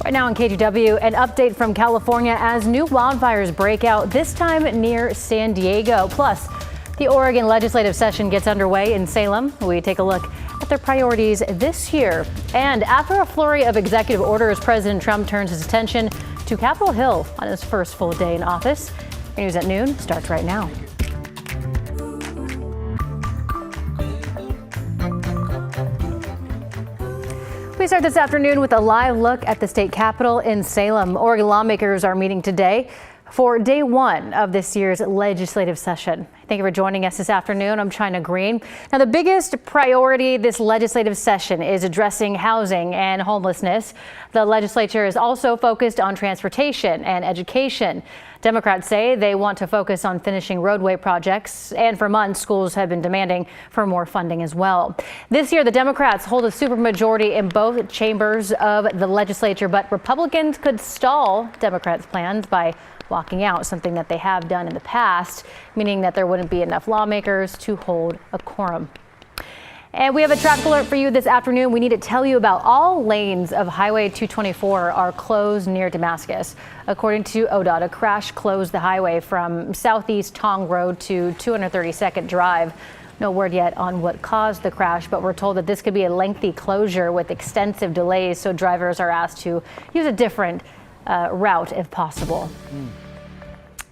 Right now on KGW, an update from California as new wildfires break out, this time near San Diego. Plus, the Oregon legislative session gets underway in Salem. We take a look at their priorities this year. And after a flurry of executive orders, President Trump turns his attention to Capitol Hill on his first full day in office. News at noon starts right now. We start this afternoon with a live look at the state capitol in Salem. Oregon lawmakers are meeting today for day one of this year's legislative session. Thank you for joining us this afternoon. I'm China Green. Now, the biggest priority this legislative session is addressing housing and homelessness. The legislature is also focused on transportation and education. Democrats say they want to focus on finishing roadway projects, and for months, schools have been demanding for more funding as well. This year, the Democrats hold a supermajority in both chambers of the legislature, but Republicans could stall Democrats' plans by walking out, something that they have done in the past, meaning that there wouldn't be enough lawmakers to hold a quorum. And we have a traffic alert for you this afternoon. We need to tell you about all lanes of Highway 224 are closed near Damascus. According to ODOT, a crash closed the highway from Southeast Tong Road to 232nd Drive. No word yet on what caused the crash, but we're told that this could be a lengthy closure with extensive delays, so drivers are asked to use a different route if possible.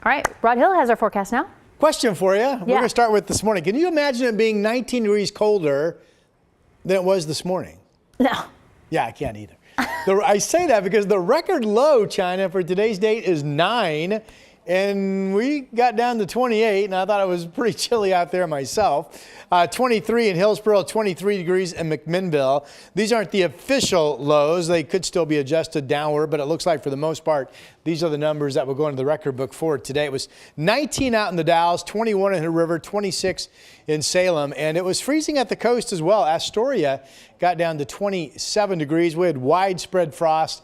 All right, Rod Hill has our forecast now. Question for you. We're going to start with this morning. Can you imagine it being 19 degrees colder than it was this morning? No. Yeah, I can't either. I say that because the record low, China, for today's date is 9. And we got down to 28, and I thought it was pretty chilly out there myself. 23 in Hillsborough, 23 degrees in McMinnville. These aren't the official lows. They could still be adjusted downward, but it looks like for the most part, these are the numbers that will go into the record book for today. It was 19 out in the Dalles, 21 in Hood River, 26 in Salem, and it was freezing at the coast as well. Astoria got down to 27 degrees. We had widespread frost.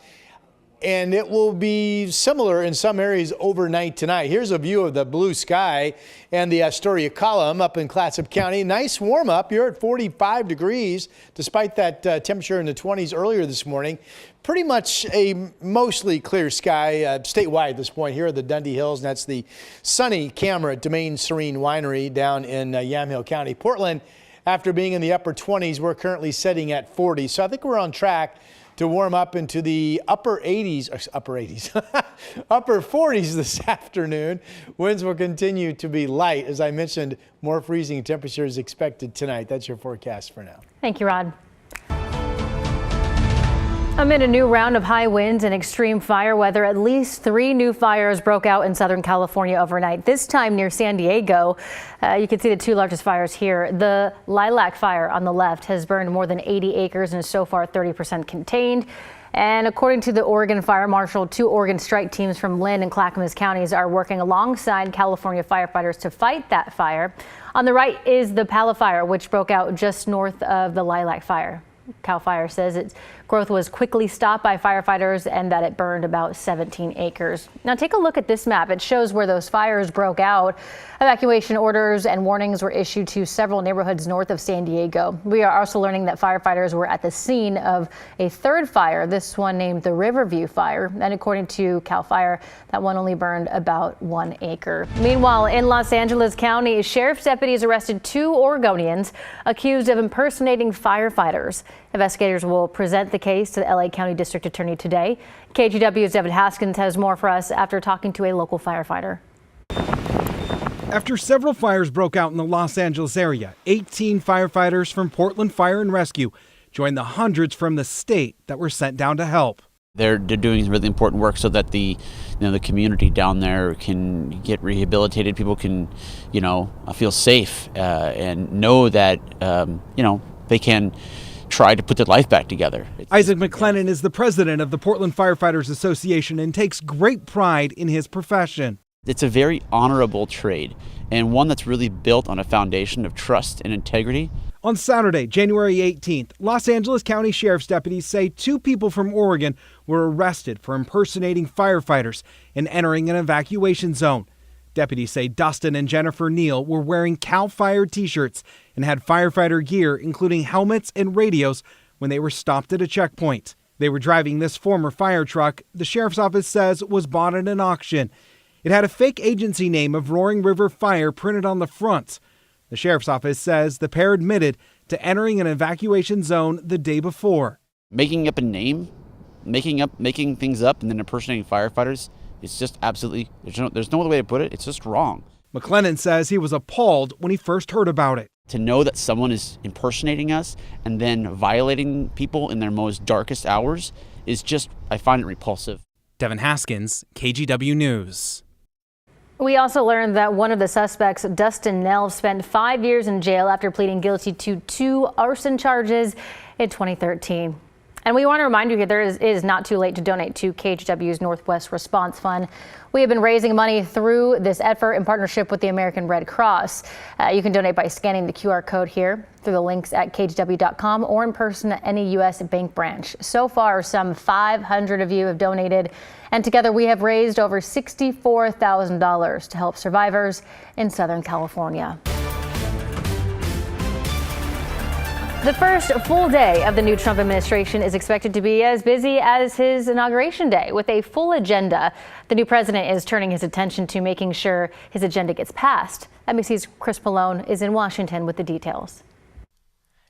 And it will be similar in some areas overnight tonight. Here's a view of the blue sky and the Astoria column up in Clatsop County. Nice warm up. You're at 45 degrees despite that temperature in the 20s earlier this morning. Pretty much a mostly clear sky statewide at this point. Here are the Dundee Hills, and that's the sunny camera at Domain Serene Winery down in Yamhill County. Portland, after being in the upper 20s, we're currently sitting at 40. So I think we're on track to warm up into the upper 40s this afternoon. Winds will continue to be light. As I mentioned, more freezing temperatures expected tonight. That's your forecast for now. Thank you, Rod. Amid a new round of high winds and extreme fire weather, at least 3 new fires broke out in Southern California overnight, this time near San Diego. You can see the 2 largest fires here. The Lilac Fire on the left has burned more than 80 acres and is so far 30% contained. And according to the Oregon Fire Marshal, 2 Oregon strike teams from Lynn and Clackamas counties are working alongside California firefighters to fight that fire. On the right is the Pala Fire, which broke out just north of the Lilac Fire. CAL FIRE says its growth was quickly stopped by firefighters and that it burned about 17 acres. Now take a look at this map. It shows where those fires broke out. Evacuation orders and warnings were issued to several neighborhoods north of San Diego. We are also learning that firefighters were at the scene of a 3rd fire, this one named the Riverview Fire. And according to CAL FIRE, that one only burned about 1 acre. Meanwhile, in Los Angeles County, sheriff's deputies arrested 2 Oregonians accused of impersonating firefighters. Investigators will present the case to the LA County District Attorney today. KGW's David Haskins has more for us after talking to a local firefighter. After several fires broke out in the Los Angeles area, 18 firefighters from Portland Fire and Rescue joined the hundreds from the state that were sent down to help. They're doing really important work so that the community down there can get rehabilitated. People can, feel safe and know that, they can try to put their life back together. Isaac McLennan is the president of the Portland Firefighters Association and takes great pride in his profession. It's a very honorable trade and one that's really built on a foundation of trust and integrity. On Saturday, January 18th, Los Angeles County Sheriff's deputies say 2 people from Oregon were arrested for impersonating firefighters and entering an evacuation zone. Deputies say Dustin and Jennifer Neal were wearing CAL FIRE t-shirts and had firefighter gear, including helmets and radios, when they were stopped at a checkpoint. They were driving this former fire truck the sheriff's office says was bought at an auction. It had a fake agency name of Roaring River Fire printed on the front. The sheriff's office says the pair admitted to entering an evacuation zone the day before. Making up a name, making things up, and then impersonating firefighters, it's just absolutely, there's no other way to put it. It's just wrong. McLennan says he was appalled when he first heard about it. To know that someone is impersonating us and then violating people in their most darkest hours is just, I find it repulsive. Devin Haskins, KGW News. We also learned that one of the suspects, Dustin Nell, spent 5 years in jail after pleading guilty to 2 arson charges in 2013. And we want to remind you here, it is not too late to donate to KGW's Northwest Response Fund. We have been raising money through this effort in partnership with the American Red Cross. You can donate by scanning the QR code here through the links at kgw.com or in person at any U.S. bank branch. So far, some 500 of you have donated, and together we have raised over $64,000 to help survivors in Southern California. The first full day of the new Trump administration is expected to be as busy as his inauguration day. With a full agenda, the new president is turning his attention to making sure his agenda gets passed. NBC's Chris Pallone is in Washington with the details.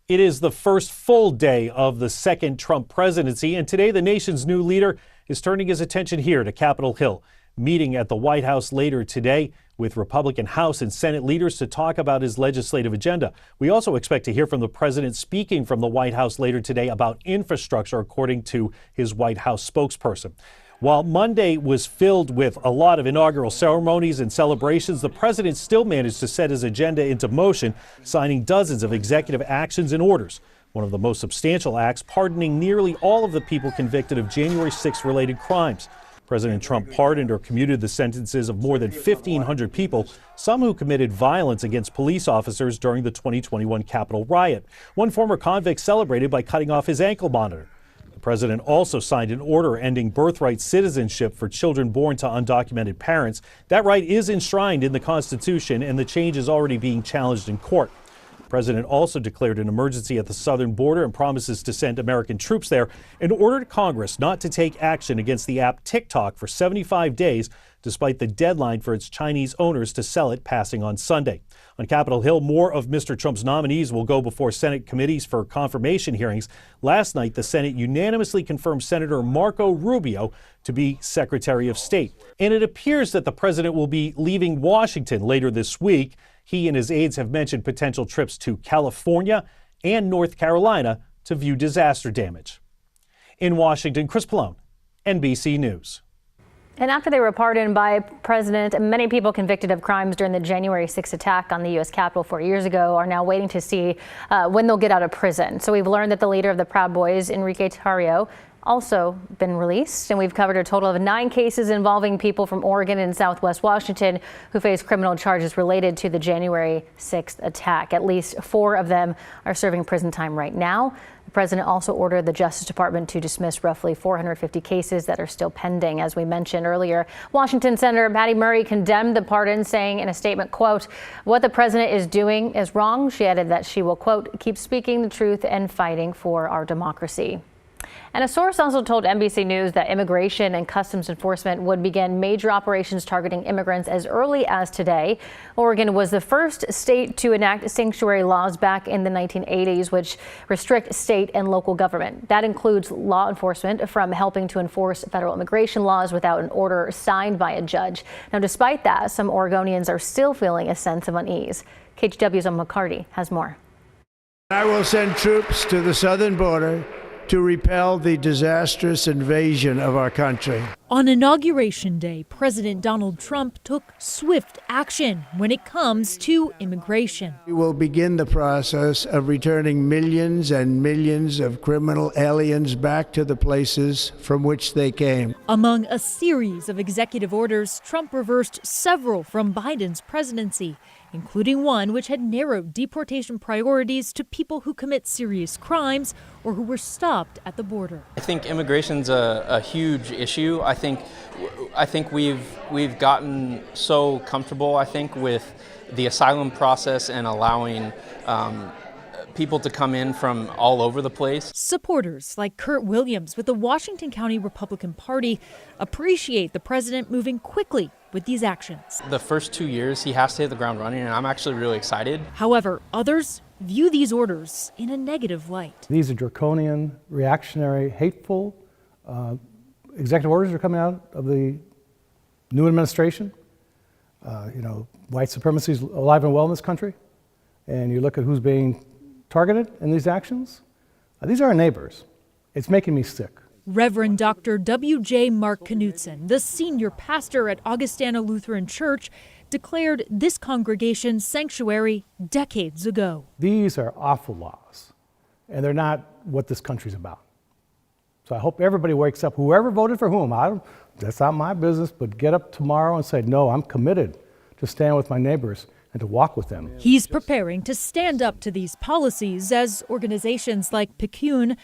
It is the first full day of the second Trump presidency, and today the nation's new leader is turning his attention here to Capitol Hill, meeting at the White House later today with Republican House and Senate leaders to talk about his legislative agenda. We also expect to hear from the president speaking from the White House later today about infrastructure, according to his White House spokesperson. While Monday was filled with a lot of inaugural ceremonies and celebrations, the president still managed to set his agenda into motion, signing dozens of executive actions and orders. One of the most substantial acts, pardoning nearly all of the people convicted of January 6th related crimes. President Trump pardoned or commuted the sentences of more than 1,500 people, some who committed violence against police officers during the 2021 Capitol riot. One former convict celebrated by cutting off his ankle monitor. The president also signed an order ending birthright citizenship for children born to undocumented parents. That right is enshrined in the Constitution, and the change is already being challenged in court. The president also declared an emergency at the southern border and promises to send American troops there and ordered Congress not to take action against the app TikTok for 75 days, despite the deadline for its Chinese owners to sell it passing on Sunday. On Capitol Hill, more of Mr. Trump's nominees will go before Senate committees for confirmation hearings. Last night, the Senate unanimously confirmed Senator Marco Rubio to be Secretary of State. And it appears that the president will be leaving Washington later this week. He and his aides have mentioned potential trips to California and North Carolina to view disaster damage. In Washington, Chris Pallone, NBC News. And after they were pardoned by President, many people convicted of crimes during the January 6th attack on the U.S. Capitol 4 years ago are now waiting to see when they'll get out of prison. So we've learned that the leader of the Proud Boys, Enrique Tarrio, also been released, and we've covered a total of 9 cases involving people from Oregon and Southwest Washington who face criminal charges related to the January 6th attack. At least 4 of them are serving prison time right now. The president also ordered the Justice Department to dismiss roughly 450 cases that are still pending. As we mentioned earlier, Washington Senator Patty Murray condemned the pardon, saying in a statement, quote, "What the president is doing is wrong." She added that she will, quote, "keep speaking the truth and fighting for our democracy." And a source also told NBC News that Immigration and Customs Enforcement would begin major operations targeting immigrants as early as today. Oregon was the first state to enact sanctuary laws back in the 1980s, which restrict state and local government. That includes law enforcement from helping to enforce federal immigration laws without an order signed by a judge. Now, despite that, some Oregonians are still feeling a sense of unease. KGW's Owen McCarty has more. I will send troops to the southern border to repel the disastrous invasion of our country. On Inauguration Day, President Donald Trump took swift action when it comes to immigration. We will begin the process of returning millions and millions of criminal aliens back to the places from which they came. Among a series of executive orders, Trump reversed several from Biden's presidency, including one which had narrowed deportation priorities to people who commit serious crimes or who were stopped at the border. I think immigration's a huge issue. I think we've gotten so comfortable, with the asylum process and allowing people to come in from all over the place. Supporters like Kurt Williams with the Washington County Republican Party appreciate the president moving quickly with these actions. The first 2 years, he has to hit the ground running, and I'm actually really excited. However, others view these orders in a negative light. These are draconian, reactionary, hateful executive orders are coming out of the new administration. White supremacy is alive and well in this country. And you look at who's being targeted in these actions. These are our neighbors. It's making me sick. Reverend Dr. W.J. Mark Knutson, the senior pastor at Augustana Lutheran Church, declared this congregation sanctuary decades ago. These are awful laws, and they're not what this country's about. So I hope everybody wakes up, whoever voted for whom, that's not my business, but get up tomorrow and say, no, I'm committed to stand with my neighbors and to walk with them. He's preparing to stand up to these policies as organizations like PCUN,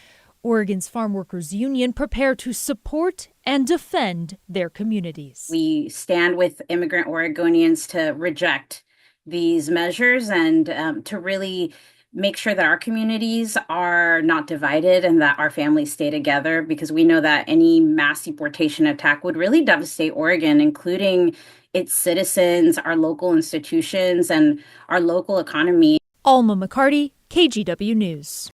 Oregon's Farm Workers Union, prepare to support and defend their communities. We stand with immigrant Oregonians to reject these measures and to really make sure that our communities are not divided and that our families stay together, because we know that any mass deportation attack would really devastate Oregon, including its citizens, our local institutions, and our local economy. Alma McCarty, KGW News.